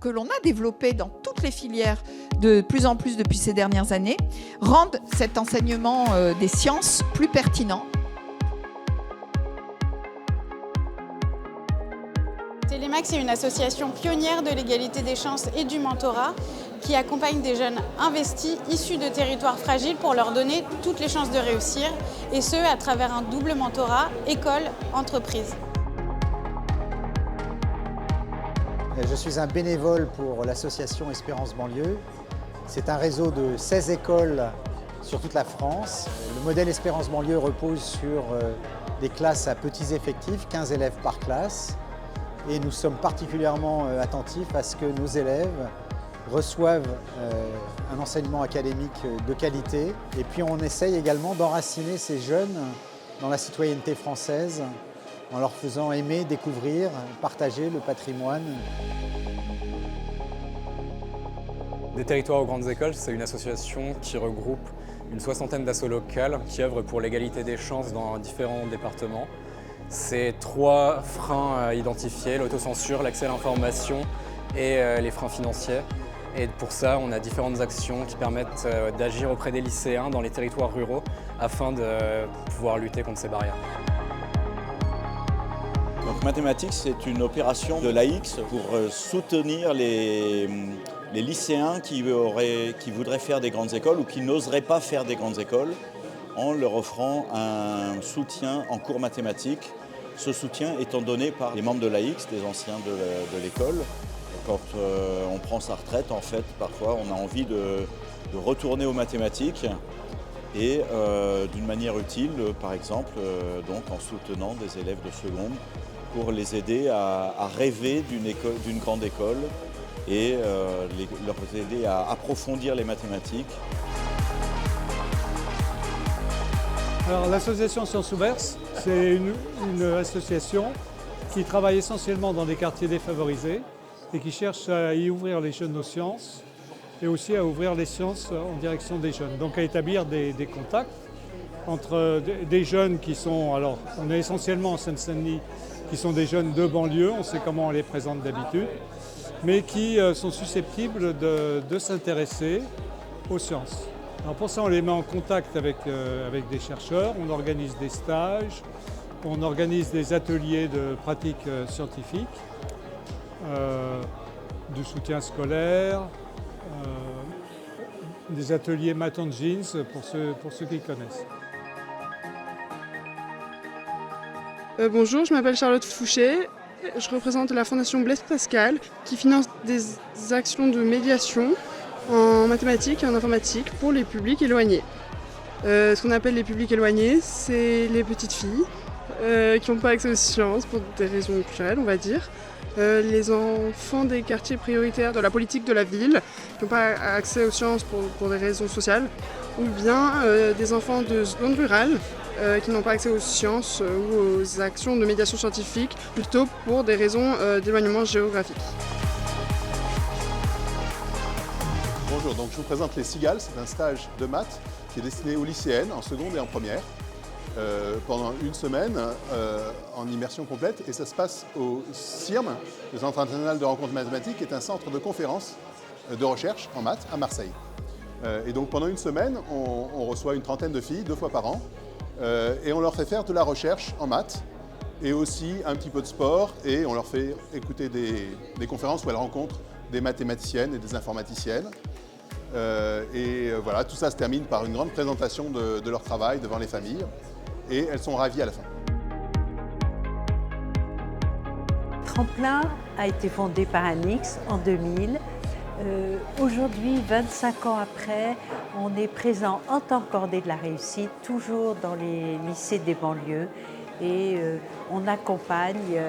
que l'on a développées dans toutes les filières de plus en plus depuis ces dernières années, rendent cet enseignement des sciences plus pertinent. Télémax est une association pionnière de l'égalité des chances et du mentorat qui accompagne des jeunes investis issus de territoires fragiles pour leur donner toutes les chances de réussir, et ce à travers un double mentorat école-entreprise. Je suis un bénévole pour l'association Espérance Banlieue. C'est un réseau de 16 écoles sur toute la France. Le modèle Espérance Banlieue repose sur des classes à petits effectifs, 15 élèves par classe. Et nous sommes particulièrement attentifs à ce que nos élèves reçoivent un enseignement académique de qualité. Et puis on essaye également d'enraciner ces jeunes dans la citoyenneté française en leur faisant aimer, découvrir, partager le patrimoine. Des territoires aux grandes écoles, c'est une association qui regroupe une soixantaine d'assauts locales qui œuvrent pour l'égalité des chances dans différents départements. C'est 3 freins identifiés: l'autocensure, l'accès à l'information et les freins financiers. Et pour ça, on a différentes actions qui permettent d'agir auprès des lycéens dans les territoires ruraux afin de pouvoir lutter contre ces barrières. Donc Mathématiques, c'est une opération de l'AX pour soutenir les lycéens qui voudraient faire des grandes écoles ou qui n'oseraient pas faire des grandes écoles, en leur offrant un soutien en cours mathématiques. Ce soutien étant donné par les membres de l'AX, des anciens de l'école. Quand on prend sa retraite, en fait, parfois on a envie de retourner aux mathématiques et d'une manière utile, par exemple, donc en soutenant des élèves de seconde pour les aider à rêver d'une grande école et leur aider à approfondir les mathématiques. Alors l'association Sciences Ouvertes, c'est une association qui travaille essentiellement dans des quartiers défavorisés et qui cherche à y ouvrir les jeunes aux sciences et aussi à ouvrir les sciences en direction des jeunes. Donc à établir des contacts entre des jeunes qui sont, alors on est essentiellement en Seine-Saint-Denis, qui sont des jeunes de banlieue, on sait comment on les présente d'habitude, mais qui sont susceptibles de s'intéresser aux sciences. Alors pour ça, on les met en contact avec des chercheurs, on organise des stages, on organise des ateliers de pratiques scientifiques, du soutien scolaire, des ateliers math and jeans pour ceux qui connaissent. Bonjour, je m'appelle Charlotte Fouché. Je représente la Fondation Blaise Pascal qui finance des actions de médiation en mathématiques et en informatique pour les publics éloignés. Ce qu'on appelle les publics éloignés, c'est les petites filles qui n'ont pas accès aux sciences pour des raisons culturelles, on va dire. Les enfants des quartiers prioritaires de la politique de la ville qui n'ont pas accès aux sciences pour des raisons sociales. Ou bien des enfants de zones rurales qui n'ont pas accès aux sciences ou aux actions de médiation scientifique, plutôt pour des raisons d'éloignement géographique. Bonjour, donc je vous présente les Cigales, c'est un stage de maths qui est destiné aux lycéennes en seconde et en première pendant une semaine en immersion complète, et ça se passe au CIRM, le Centre international de rencontres mathématiques, qui est un centre de conférences de recherche en maths à Marseille. Et donc pendant une semaine, on reçoit une trentaine de filles 2 fois par an et on leur fait faire de la recherche en maths et aussi un petit peu de sport, et on leur fait écouter des conférences où elles rencontrent des mathématiciennes et des informaticiennes. Voilà, tout ça se termine par une grande présentation de leur travail devant les familles, et elles sont ravies à la fin. Tremplin a été fondé par Alix en 2000. Aujourd'hui, 25 ans après, on est présent en tant que cordée de la réussite, toujours dans les lycées des banlieues, et on accompagne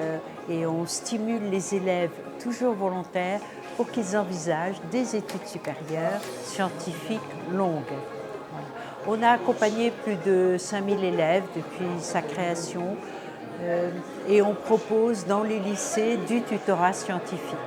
et on stimule les élèves toujours volontaires pour qu'ils envisagent des études supérieures scientifiques longues. On a accompagné plus de 5000 élèves depuis sa création et on propose dans les lycées du tutorat scientifique.